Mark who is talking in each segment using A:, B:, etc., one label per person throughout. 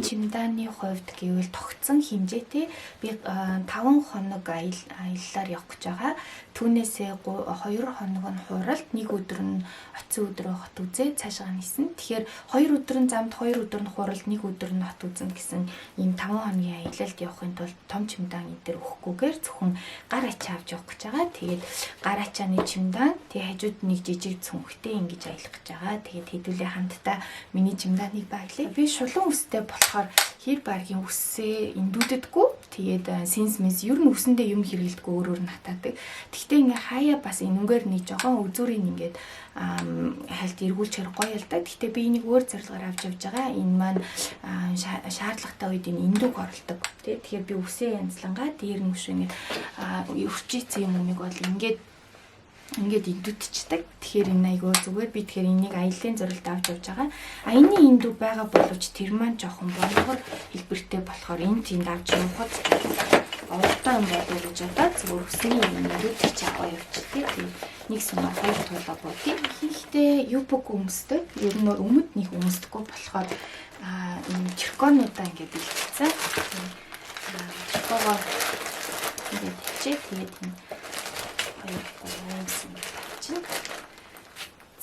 A: чемодааны хувьд гэвэл тогтсон хэмжээтэй би 5 хоног аяллаар явах гэж байгаа. Түүнээсээ 2 хоног нь хуралд, 1 өдөр нь оцсон өдрөө хот үзээ цаашаа нисэн. Тэгэхээр 2 өдөр нь замд, 2 өдөр нь хуралд, 1 өдөр нь хот үзэн гэсэн ийм 5 хоногийн аялалд явахын тулд том чемодан дээр өгөхгүйгээр зөвхөн гар ачаа авч явах гэж байгаа. Тэгээд гар ачааны чемодан, тэгээ хажууд нэг жижиг цүнхтэй ингэж аялах гэж байгаа. Тэгээд хэдүүлээ хамтдаа миний чемоданыг баглаа. Би шулуун үстэй болохоор хэр баргийн үсээ эндүүддэггүй. Тэгээд сенс мэс ер нь үсэндээ юм хэрэглэдэггүй өөрөөр нь хатаадаг. Гэхдээ ингээ хаяа бас энэнгээр нэг жоохон үзүүрийг ингээд хальт эргүүлчихэр гоё л да. Гэхдээ би энийг өөр зорилгоор авч явж байгаа. Энэ маань шаардлагатай үед энэ эндүг оролдог. Тэгэхээр би үсээ янзлангаа дээр нь өшөө ингээд өрчийцэн юм умыг бол ингээд эндүүдчдэг. Тэгэхээр энэ айгүй зүгээр. Би тэгэхээр энийг аяллаа зорилт авч явж байгаа. Энэний эндүү байгаа боловч тэр маань жоохон болгоор хэлбэртэй болохоор энэ тэнд авч явахад оволтой юм болов гэж бодоод зүгээр өсний эндүүдийг ч аваа явчихлаа. Тэгээд нэг сумаар 2 туулаа бодъё. Хийхдээ юбок өмсдөг. Ер нь өмд нэг өмсдөггүй болохоор энэ чирконуудаа ингээд бэлтгэсэн. Чиркогоо ингээд хичээ. Тэгээд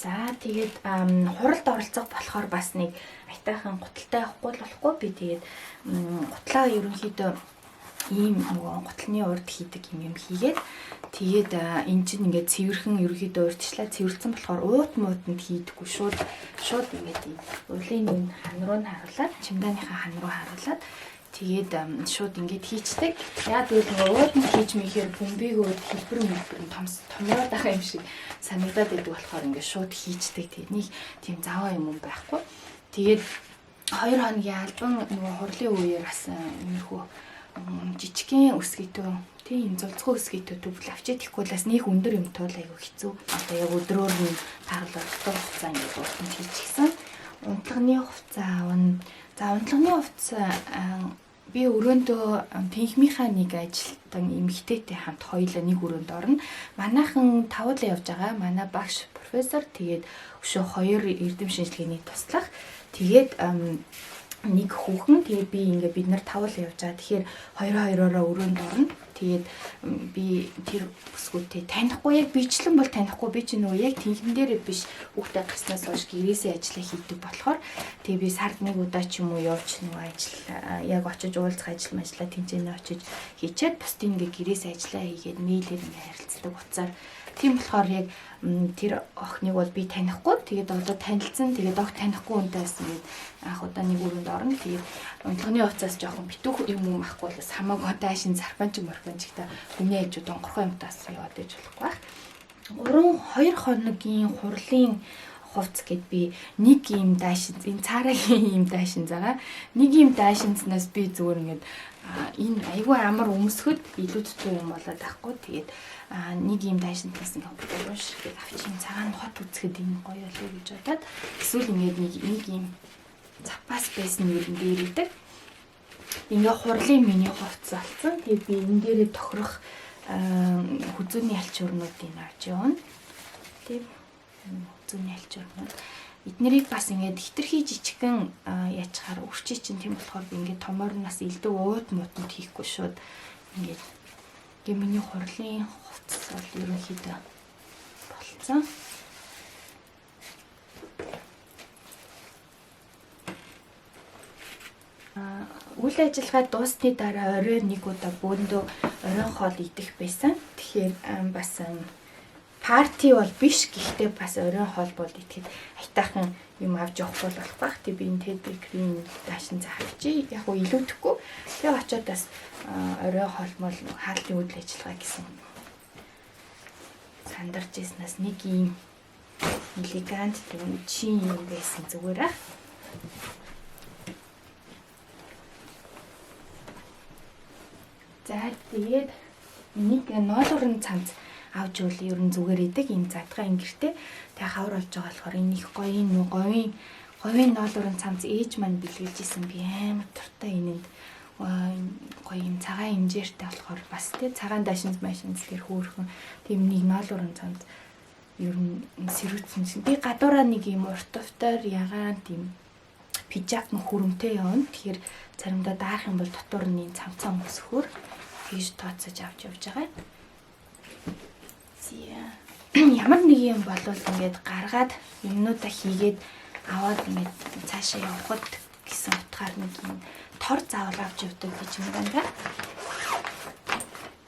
A: за тэгээд хуралд оролцох болохоор бас нэг айтайхан гуталтай авахгүй л болохгүй. Би тэгээд гутлаа ерөнхийдөө ийм нөгөө гутлын урд хийдэг юм хийгээд тэгээд эн чинь ингээд цэвэрхэн ерөнхийдөө урдчлаа цэвэрлсэн болохоор уут муутанд хийдэггүй шууд ингээд урлагийн нэг хан руу нь харуулад чемоданыхаа хан руу харуулад тэгээд шууд ингээд хийцдэг. Яг үйл нөгөө ууд нь хийж мэхээр бөмбөгийг хэлбэр томроод байгаа юм шиг санагдаад байдаг болохоор ингээд шууд хийцдэг. Тэгээд нэг тийм заваа юм байхгүй. Тэгээд 2 хоногийн альбан нөгөө хурлын үеэр бас иймэрхүү жижигхэн өсгийтэй тийм зулцгүй өсгийтэй төвл авчиж ихгүй бас нэг өндөр юм туул айгу хэцүү. Одоо яг өдрөөр нь таарлаа хугацаа ингээд уртанд хийчихсэн. Унтлагын хувцас аавна. За унтлагын хувцас би өрөөндөө тэнхмийнхаа нэг ажилтан эмэгтэйтэй хамт хоёулаа нэг өрөөнд орно. Манайхан 5 л явж байгаа. Манай багш профессор тэгээд өшөө 2 эрдэм шинжилгээний туслах. Тэгээд нэг хүүхэн тэгээд би ингээд бид нар 5 л явж байгаа. Тэгэхээр 2-2-ороо өрөөнд орно. Тэгээд би тэр бүсгүүтэй танихгүй яг бичлэн бол танихгүй би ч нөгөө яг тэнхим дээрээ биш хүүхдээ гарснаас хойш гэрээсээ ажиллаа хийдэг болохоор тэгээд би сард нэг удаа ч юм уу явж нөгөө ажил яг очиж уулзах ажил мэжлаа тэнцэнэ очиж хийчихэд бусдын ингээ гэрээсээ ажиллаа хийгээд мэйлээр ингээ харилцдаг уцаар тийм болохоор яг тэр охиныг бол би танихгүй тэгээд одоо танилцсан тэгээд ох танихгүй үнтэйс ингээд анх удаа нэг өрөөнд орно тэгээд унтлагын хувцас жоохон битүүх юм уу ахгүй л хамаагүй даашин зарфанч морфанчтай хүний ээжүүд онгорхон юмтаас яваад иж болохгүй байх. 2 хоногийн хурлын хувцс гэд би нэг юм даашин энэ цаарагийн юм даашин байгаа. Нэг юм даашинснаас би зүгээр ингээд энэ айгүй амар өмсөхөд илүү төтөө юм болоод байхгүй. Тэгээд нэг юм даашинтаас ингээд уурш гээд авчин цагаан хот үзэхэд энэ гоё болов гэж бодоод эсвэл ингээд нэг юм запас байсан юм дээр идэг. Ингээ хурлын миний хувцас болсон. Тэгээд би энэ дээрээ тохирох хүзүүний алчуурнуудыг авч явна. Тэгээд хүзүүний алчуурнууд эднэрийг бас ингээд хитрхи жижигхэн яачаар өвчий чинь тийм болохоор би ингээд томоор нас элдв ууд мутанд хийхгүй шууд ингээд миний хурлын хувцас бол ерөнхийдөө болцсон. Үйл ажиллагаа дуусны дараа орой нэг удаа бөөндөө оройн хоол идэх байсан. Тэгэхээр бас парти бол биш гэхдээ бас оройн хоол бол идэхэд айтаахан юм авч явах бол болох байх. Тэг би энэ Teddy Green даашин заавчи яг уу илүүдэхгүй. Тэг очоод бас оройн хоол мол хаалтын үйл ажиллагаа гэсэн сандарч ирснээс нэг юм элегант тийм чин юм байсан зүгээр аа. За тэгээд нэг ноолорын цамц авч ивэл ер нь зүгээр идэг юм задгаа ингэртэй. Тэгээ хавар болж байгаа болохоор энэ их говийн ноолорын цамц ээж маань бэлгэлж исэн би амар туртай энэнд гоё юм цагаан хэмжээртэй болохоор бас тий цагаан даашинз машинз гэр хөөрхөн тийм нэг ноолорын цамц ер нь сэрүүцсэн. Би гадуураа нэг юм урт увтаар ягаан тийм пижак нь хүрэмтэй явна. Тэгэхээр заримдаа даах юм бол дотор нь цамцаа мөсгөхөр хийж тооцож авч явж байгаа. Ямар нэг юм болвол ингээд гаргаад юмнуудаа хийгээд аваад ингээд цаашаа явхад гэсэн утгаар нэг юм тор заавал авч явдаг гэж юм байна.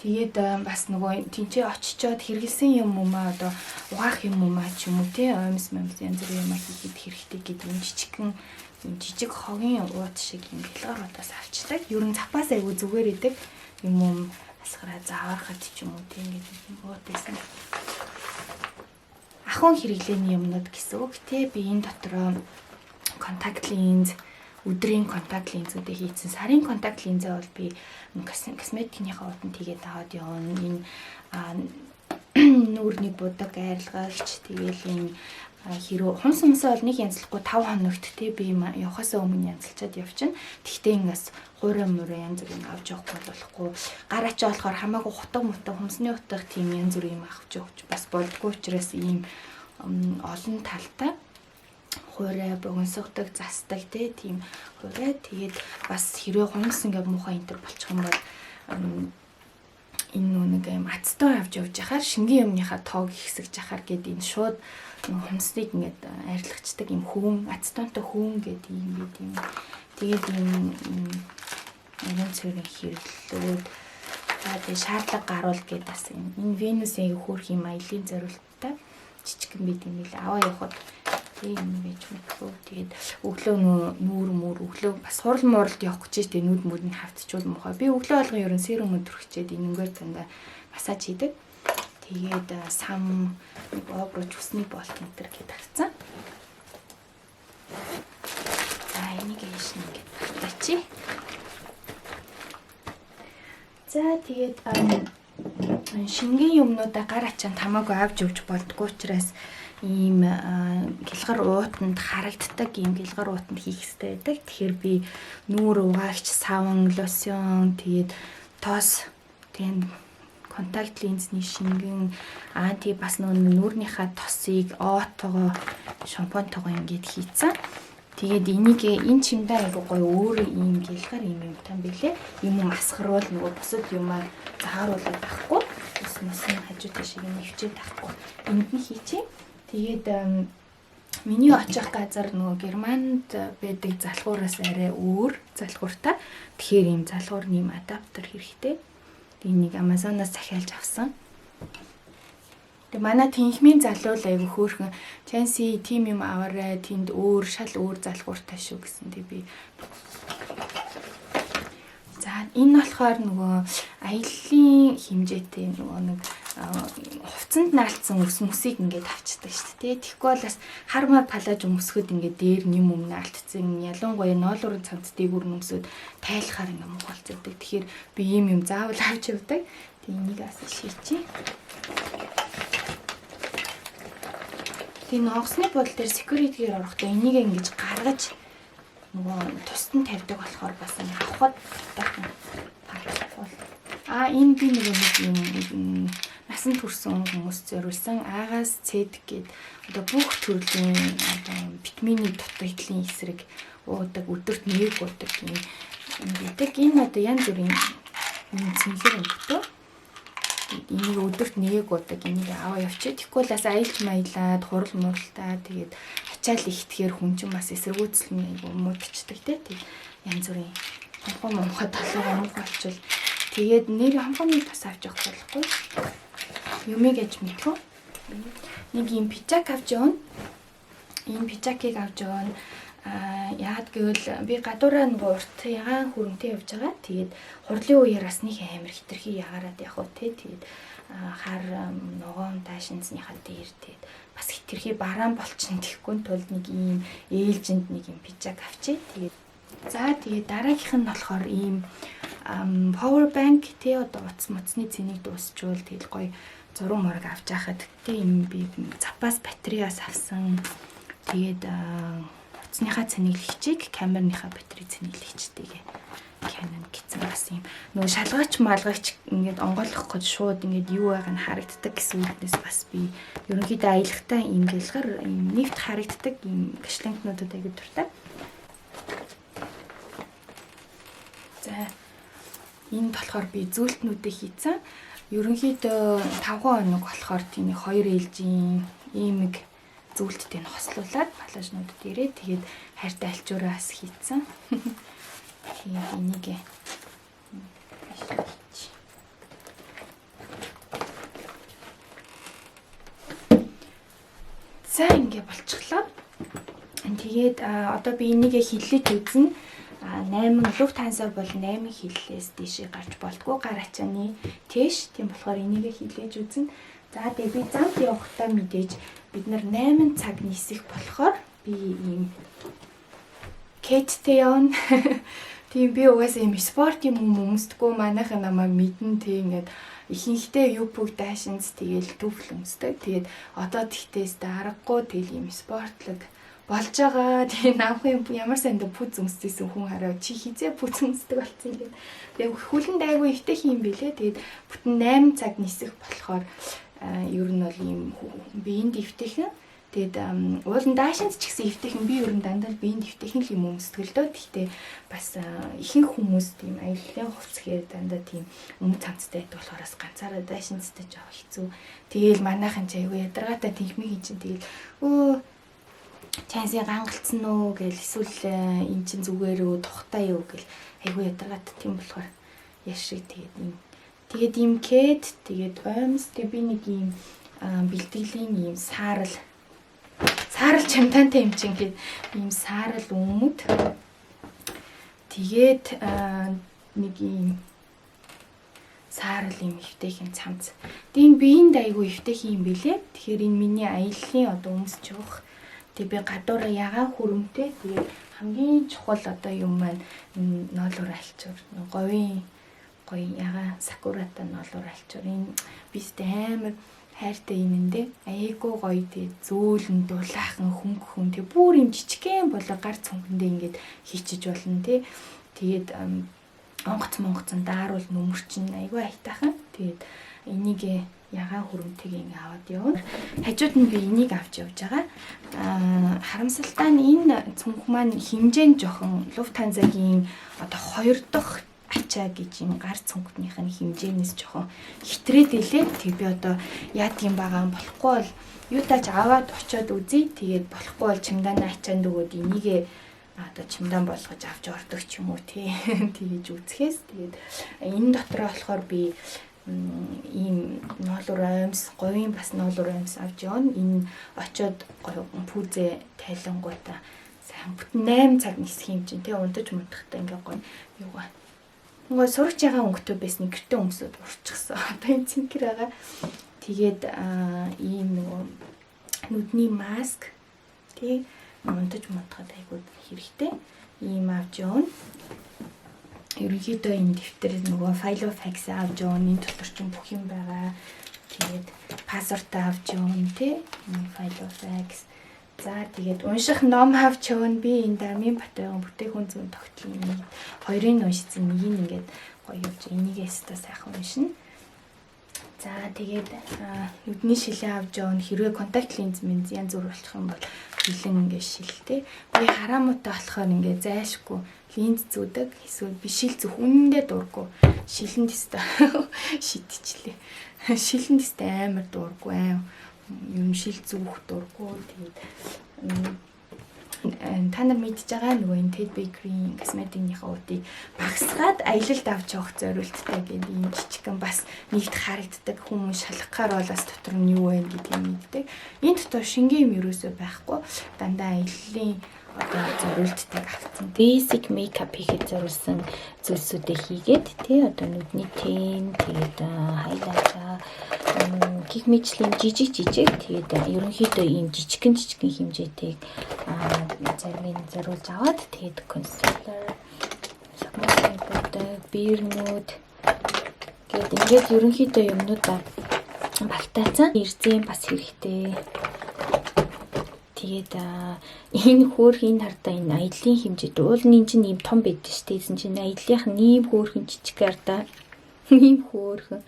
A: Тэгээд бас нөгөө тэнцээ очичоод хэрэгэлсэн юм уу маа одоо угаах юм уу маа ч юм уу те оймс янз бүрийн юм хийхэд хэрэгтэй гэдэг юм жижиг хогийн ууд шиг юм бэлгэруудаас авчдаг. Ер нь запас айгу зүгээр идэг юм асгараа заавархад ч юм уу те ингээд ууд байсан. Ахуйн хэрэглээний юмнууд гэсэн үг те би энэ дотроо контакт линз өдрийн контакт линзүүдээ хийсэн. Сарын контакт линзээ бол би косметикийнхаа утанд тэгээд аваад явна. Энэ нүүрний будаг арилгaalч тэгээд энэ хэрэг хумсмсаа бол нэг янзлахгүй 5 хоногт те би явахаас өмнө янзлчаад явчихна. Тэгтээ ингээс хуурай мөрөө янз бүрийн авч явахгүй болохгүй. Гараач болохоор хамаагүй хутга хумсны утга тийм янз бүрийн юм авч явж бас болдгоо учраас ийм олон талтай хуурай богиносгодог застдаг тийм хуурай тэгээд бас хэрэг хумс ингээ муухай энтер болчих юм бол энэ нэг юм ацтай авч явж яхаар шингийн юмныхаа тоог ихсэж яхаар гээд энэ шууд хумсыг ингээд арилгачдаг юм хүүн ацтайтай хүүн гэдэг юм гээд юм тэгээд энэ цэргийн хэрэглээд тэгээд шаардлага гаруул гээд бас энэ Венусийн хөөрх юм аялын зорилттой жижигэн бид юм билээ аваа явахад тийм байж мэдгүй тэгээд өглөө нүүр өглөө бас хурал мууралд явах гэж дээ нүд мөдний хавтчул мохоо би өглөө болгон ерөн серум өдрөгчээд энэгээр дандаа массаж хийдэг тэгээд сам обруч усны болт энэ гээд тавцсан за энийг яаш нэгэд батачи за тэгээд шингийн юмнуудаа гар ачаанд хамаагүй авч явж болдгоо учраас ийм гэлгар уутанд харагддаг ийм гэлгар уутанд хийх хэрэгтэй байдаг. Тэгэхээр би нүүр угаагч, савн, лосьон, тэгээд тоос, тэгээд контакт линзний шингэн тий бас нүүрнийхаа тосыг оотогоо шампунтойгоо ингээд хийцэн. Тэгээд энийг энэ чимдээ айгуу гоё өөр ийм гэлгар юм тань билээ. Юм асгаруул нөгөө бусад юмаа зааруулаад авахгүй. Ус нь хажуутай шиг юм өвчөөд авахгүй. Энд нь хийчихье. Тэгээд миний очих газар нөгөө Германд байдаг залхуураас арай өөр залхууртай. Тэгэхээр ийм залхуурны юм адаптер хэрэгтэй. Энийг Amazon-аас захиалж авсан. Тэгээ манай тэнхмийн залуу л айгу хөөрхөн Chancy тим юм аваарай тэнд шал өөр залхууртай шүү гэсэн. Тэг би за энэ болохоор нөгөө аяллаа хэмжээтэй нөгөө нэг хувцанд наалтсан өсмөсийг ингээд авчдаг шүү дээ. Тэгэхгүй бол бас хармаа палаж өмсөхөд ингээд дээр нэм өмнө алдцсан. Ялангуяа ноолуурын цамц дээгүүр нөмсөд тайлахаар ингээд мухалцдаг. Тэгэхээр би ийм юм заавал авч явдаг. Тэг энийг бас шийчээ. Тэг ногсны бодол дээр security-гээр орохдоо энийг ингэж гаргаж нөгөө тусад нь тавьдаг болохоор бас ингэ авахд таахан паралбол. Энэ би нэг юм насан турш хүмүүс зориулсан агаас цэд гээд одоо бүх төрлийн одоо витамины дутагдлын эсрэг уудаг өдөрт нэг уудаг юм гэдэг. Энэ одоо янз бүрийн цэнхэр өгдөө. Энийг өдөрт нэг уудаг энийг аваа явчих. Тэгэхгүй л бас аялж маялаад хурал муралтаа тэгээд ачаал ихтгэхэр хүн чинь бас эсэргүүцлэн айгу муудчихдаг те. Янз бүрийн хамхаа толгой болчихвол тэгээд нэр хамхааны тас авч явах болохгүй. Юмыг аж мэдхүү. Нэг юм пижак авч явна. Энэ пижакийг авч явна. Яагаад гэвэл би гадуураа нөгөө урт ягаан хүрэнтэй явж байгаа. Тэгээд хурлын үеэр бас нэг амар хитрхи ягаараад явах уу те. Тэгээд хар ногоон даашинзныхаа дээр тэгээд бас хитрхи бараан болчихно гэхгүй тулд нэг ийм ээлжинд нэг юм пижак авчи. Тэгээд дараагийнх нь болохоор ийм power bank те одоо утас моцны цэнийг дуусчвал тэгэл гоё зураг морог авч яхад те юм би запас батареас авсан. Тэгээд утасныхаа цэнэглэгчийг камерныхаа батарей цэнэглэгчтэйгээ Canon гэсэн бас юм нөгөө шалгаач малгайч ингээд онгойлгох гэж шууд ингээд юу байгааг нь харагддаг гэсэн үгнээс бас би ерөнхийдөө аялагтай юм гэлгэр юм нэвт харагддаг юм гашлагнуудад аяг дуртай. энэ болохоор би зүүлтнүүдээ хийцэн. Ерөнхийдөө 5 хоног болохоор тийм 2 ээлжийн иймэг зүйлттэй нь хослуулад балажнуудад ирээ. Тэгээд хайртай альчуураас хийцэн. Тэгээд энийг за ингэ болчихлоо. Тэгээд одоо би энийг хиллэж үзнэ. 8 Lufthansa бол 8 хиллээс дэшээ гарч болтгоо гар ачааны тэш. Тийм болохоор энийг хилээж үзнэ. За тэгээ би замд явахдаа мэдээж бид нар 8 цаг нисэх болохоор би ийм кеттэй явна. Тийм би угаасаа ийм спорт юм өмсдөггүй манайхан намайг мэдэн тэг ингээд ихэнхдээ юпг дайшинс тэгээл төвл өмсдөг. Тэгээд одоо тэгтээс дараггүй тэгэл ийм спортлог болж байгаа. Тэгээ намхан ямар санд пүз өмсдсэн хүн хараа чи хизээ пүз өмсдөг болсон юм. Тэгээ хүлэнд айгүй өвтөх юм бэлээ. Тэгээд бүтэн 8 цаг нисэх болохоор ер нь бол ийм биеинд өвтөхэн. Тэгээд уулын даашинз ч гэсэн өвтөхэн би ер нь дандаа биеинд өвтөхэн юм өмсдөг л дөө. Гэхдээ бас ихэнх хүмүүс тийм аюулын хувцс гэхээр дандаа тийм өмнө цамцтай байдаг болохоор ганцаараа даашинзтай жоо хэцүү. Тэгээл манайхан ч айгүй ядаргаатай тэнхмийн чинь тэгэл чансын гангалцсан уу гэл эсвэл эн чин зүгээрөө тухтай юу гэл айгүй ядаргаад тийм болохоор яшиг тэгээд ийм кэт тэгээд оймс тэг би нэг ийм бэлтгэлийн ийм саарал чамтантай юм чинь гээд ийм саарал өмд тэгээд нэг ийм саарал юм өвтэйхэн цамц. Тэгээд биеинд айгүй өвтэйхэн юм бэлээ. Тэгэхээр энэ миний аяллаа одоо өмсч явах. Тэг би гадуур ягаан хүрэмтэй. Тэгээд хамгийн чухал одоо юм маань ноолуур альчуур. Говийн гоё ягаан сакуратай ноолуур альчуур. Энэ бистэй амар хайртай юмэндээ. Аяйгуу гоё тэг зөөлөн дулаахан хөнгөн тэг бүр юм жижигхэн болоо гар цонхондоо ингээд хийчиж болно тий. Тэгээд онгоцон дааруул нүмерчин айгүй айтайхан. Тэгээд энийг ягаан хүрэмтэйг ингээ аваад явна. Хажууд нь би энийг авч явж байгаа. Харамсалтай нь энэ цүнх маань хэмжээнд жоохон Lufthansa-гийн одоо 2 дахь ачаа гэж юм гар цүнхнийх нь хэмжээнээс жоохон хитрээд илээ. Тэг би одоо яад юм байгаа юм болохгүй бол юу тааж аваад очиод үзье. Тэгээд болохгүй бол чемодан ачаанд өгөөд энийг одоо чемодан болгож авч ордог ч юм уу тий. Тэгэж үзэхээс тэгээд энэ дотроо болохоор би ийм ноолуур аймс, говийн бас ноолуур аймс авч явна. Энэ очиод гоё пүүзээ тайлангуудаа сайн бүтэн 8 цаг нисэх юм чинь тий унтаж мутахтай ингээ гоё юугаа. Ингээ сурч байгаа өнгөтэй байсан гэртээ өмсөд урчихсан. Одоо энэ цэнхэр байгаа. Тэгээд ийм нөгөө нүдний маск тий унтаж мутахад айгуу хэрэгтэй. Ийм авч явна. Ерөнхийдөө энэ дэвтэр нөгөө Filofax авч явна. Энэ дотор ч бүх юм байгаа. Тэгээд пассвортаа авч явна тий. Энэ Filofax. За тэгээд унших ном авч явна. Би энэ Дармин Батбаян бүтээгдэхүүн зүйн тогтолцооны хоёрын уншсан нэг нь ингээд гоё явж энийгээс та сайхан уншина. За тэгээд нүдний шилээ авч явна. Хэрвээ контакт линз минь янз бүр болох юм бол бэлэн ингээд шилтэй. Би хараамуутай болохоор ингээд зайлшгүй линз зүүдэг. Эсвэл би шил зүх үнэндээ дурггүй. Шилэн дэстэй шидчихлээ. Шилэн дэстэй амар дурггүй аим. Юм шил зүөх дурггүй. Тэгээд та нар мэдж байгаа нөгөө энэ Ted Bakery косметикийнхаа уудыг багсгаад аялалд авч явах зорилттой гэдэг ийм жижигхан бас нэгт харагддаг хүмүүс шалгахаар болоос дотор нь юу вэ гэдгийг мэддэг. Энэ дотор шингийн юм ерөөсөө байхгүй. Дандаа аяллаа одоо зорилттой авсан. Basic makeup хийхэд зориулсан зүйлсүүдээ хийгээд тий одоо нүдний тэн тэгээд хайлайтер гих мэжлийн жижиг тэгээд ерөнхийдөө ийм жижигхэн хэмжээтэйг зарим нь зориулж аваад тэгээд concealer beer nude гээд ингээд ерөнхийдөө юмнуудаа багтаацсан. Ирзэн бас хэрэгтэй. Тэгээд энэ хөөрхийн хардаа энэ аяллаа хэмжээд уулын чинь ийм том байдаг шүү дээ. Тэсэн чинь аяллах нэм хөөрхөн жижиг хардаа нэм хөөрхөн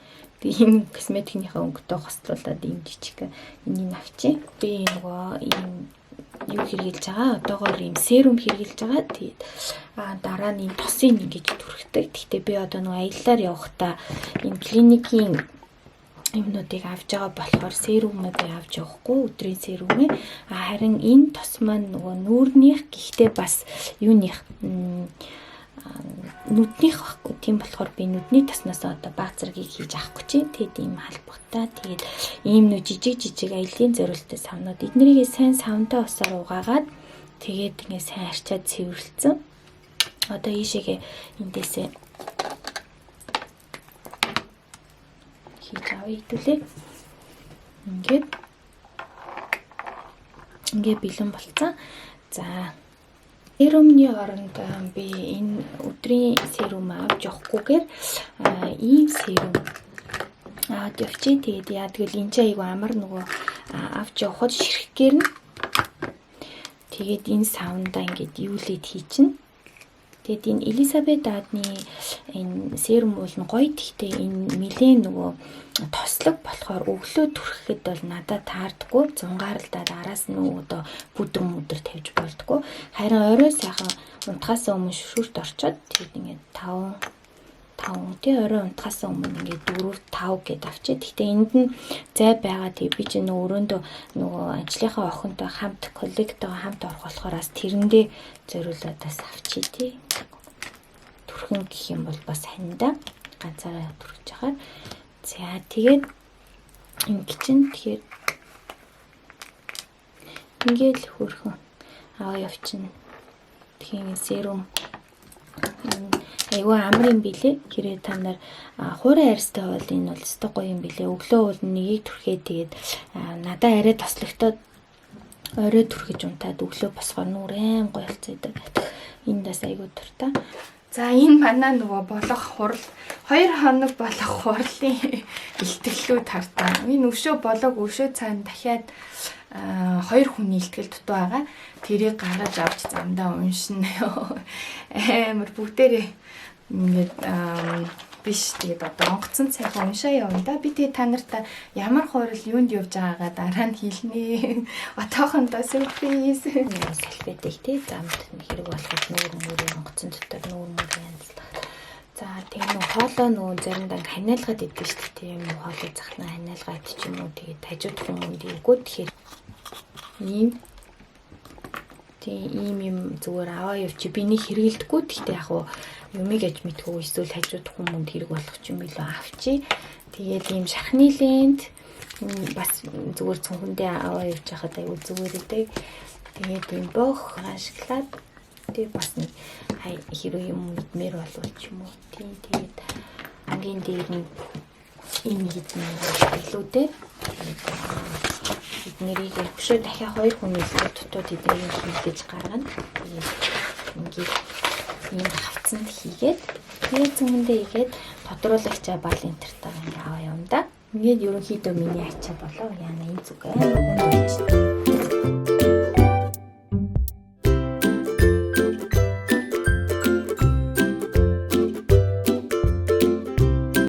A: ийм косметикийнхаа өнгөтэй хослуулаад ийм жижиг энийг авчи. Би нөгөө ийм юу хэрэгжилж байгаа? Одоогоор ийм серум хэрэгжилж байгаа. Тэгээд дараа нь ийм тосын ингэж түрхдэг. Гэхдээ би одоо нөгөө аяллаар явахдаа энэ клиникийн юмнуудыг авч байгаа болохоор серумыг авч явахгүй, өдрийн серумыг. Харин энэ тос маань нөгөө нүүрнийх гэхдээ бас юуных нүднийх байхгүй. Тийм болохоор би нүдний тоснаас одоо баг зэргийг хийж авахгүй чинь. Тэгээд ийм халбагтай. Тэгээд ийм нүү жижиг аялын зориултын савнууд эднэрийг сайн савнтай усаар угаагаад тэгээд ингэ сайн арчаад цэвэрлсэн. Одоо ийшээгээ эндээсээ хийж авъя хэдүүлээ. Ингээд бэлэн болцсон. За серумны оронд би энэ өдрийн серум авч явахгүйгээр ийм серум аваад явчих. Тэгээд яа тэгвэл энэ ч айгүй амар нөгөө авч явахад ширхгээр нь тэгээд энэ савндаа ингээд юулээд хийчин. Тэгээд энэ Элизабет Адны энэ серум бол гоё, гэхдээ энэ нэлээд нөгөө тослог болохоор өглөө түрхэхэд бол надад таардаггүй. Зунгааралдаад араас нь одоо бүдэр тавьж болдгоо. Харин орой сайхан унтахаас өмнө шүршүрт орчоод тэгээд ингээд 5 тий орой унтахаас өмнө ингээд 4-5 гэд авчид. Гэхдээ энд нь зай байгаа. Тэгээд би ч өөрөөндөө нөгөө ажлынхаа охинтой хамт коллегтойгоо хамт орох болохоорс тэрэндээ зориулаад бас авчий тий. Түрхэн гэх юм бол бас ханьда ганцаараа түрхэж байгаа. За тэгээд ингэ чинь тэгэхээр ингээл хөрхөн аваа явчихна. Тэгэхээр серум айгүй амар юм билээ. Хэрэг та нар хуурай арьстай бол энэ бол өстой гоё юм билээ. Өглөө бол нэгийг түрхээ тэгээд надаа арай тослогтоод орой түрхэж унтаад өглөө босгоор нүрэн гоё болцоод. Энэ дас айгүй туртаа. За энэ манай нөгөө болох хурал 2 хоног болох хурлын илтгэлүүд хартаа. Энэ өшөө болоог өшөө цаана дахиад 2 хүний илтгэл дутуу байгаа. Тэрийг гаргаж авч замдаа уншина. Амар бүгдээрээ ингээд биш тэгээд одоо онгоцон сайхан уншаа явна да. Би тэгээд та нартай ямар хурал юунд явж байгаагаа дараа нь хэлнэ. Отоохондоо сюрприз. Салфетик тий замд хэрэг болоход нүүр онгоцон дотор нүүр янзлаа. За тэгээд нөө хоолоо нөө заримдаа ханиалгаад идэх шүү дээ. Тийм хоолой захнаа ханиалгаад ч юм уу тэгээд хажууд хүмүүнд ийггүй тэгэхээр ийм юм зүгээр аваа явчих. Би нэг хэрэгэлдэхгүй. Гэхдээ яг уу юмыг аж мэдгүй эсвэл хажууд хүмүүнд хэрэг болох ч юм билүү авчи. Тэгээд ийм шахны лент бас зүгээр цонхондоо аваа явж хахад аюу зүгээр үдэг. Тэгээд ийм бох ашиглаад тэгээд бас нэг хэрэг юм мэдмээр болвол ч юм уу. Тэгээд ангийн дээр нь ийм хийдэн илүүтэй. Эднэрийг өшөө дахиад 2 хүний дутууд эднийг хийгдэж гаргана. Тэгээд ингээд ийм хавцанд хийгээд тэгээд зүүндээ игээд тодруулагчаа бал энтертайгаа аваа юм да. Ингээд ерөнхийдөө миний ачаа болоо яана энэ зүг аа.